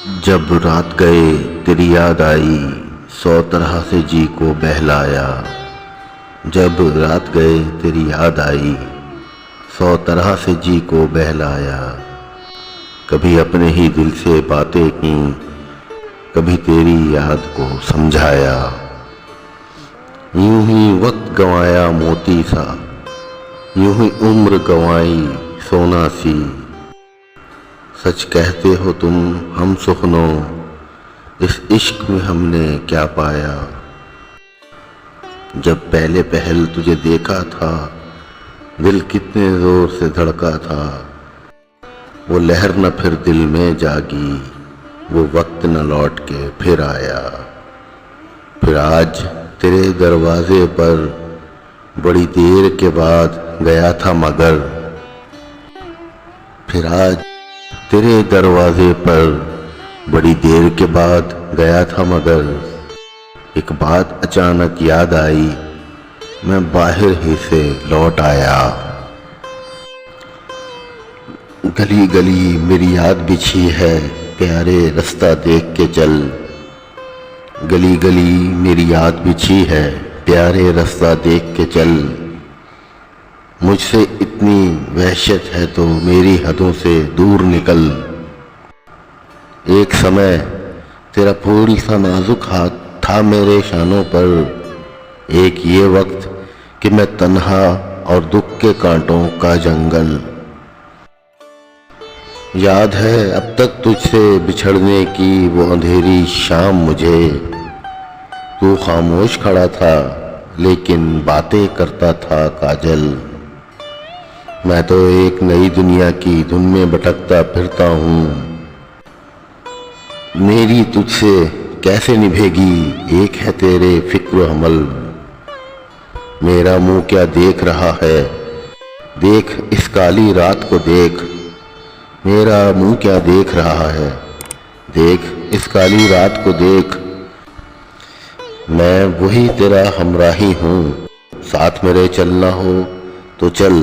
जब रात गए तेरी याद आई, 100 तरह से जी को बहलाया। जब रात गए तेरी याद आई, 100 तरह से जी को बहलाया। कभी अपने ही दिल से बातें की, कभी तेरी याद को समझाया। यूं ही वक्त गंवाया मोती सा, यूं ही उम्र गंवाई सोना सी। सच कहते हो तुम हम सुखनों, इस इश्क में हमने क्या पाया। जब पहले पहल तुझे देखा था, दिल कितने जोर से धड़का था। वो लहर न फिर दिल में जागी, वो वक्त न लौट के फिर आया। फिर आज तेरे दरवाजे पर बड़ी देर के बाद गया था मगर। फिर आज तेरे दरवाजे पर बड़ी देर के बाद गया था मगर। एक बात अचानक याद आई, मैं बाहर ही से लौट आया। गली गली मेरी याद बिछी है, प्यारे रास्ता देख के चल। गली गली मेरी याद बिछी है, प्यारे रास्ता देख के चल। मुझसे इतनी वहशत है तो मेरी हदों से दूर निकल। एक समय तेरा थोड़ी सा नाजुक हाथ था मेरे शानों पर। एक ये वक्त कि मैं तन्हा और दुख के कांटों का जंगल। याद है अब तक तुझसे बिछड़ने की वो अंधेरी शाम मुझे। तू खामोश खड़ा था लेकिन बातें करता था काजल। मैं तो एक नई दुनिया की धुन में भटकता फिरता हूँ। मेरी तुझसे कैसे निभेगी, एक है तेरे फिक्र अमल। मेरा मुंह क्या देख रहा है, देख इस काली रात को देख। मेरा मुंह क्या देख रहा है, देख इस काली रात को देख। मैं वही तेरा हमराही हूँ, साथ मेरे चलना हो तो चल।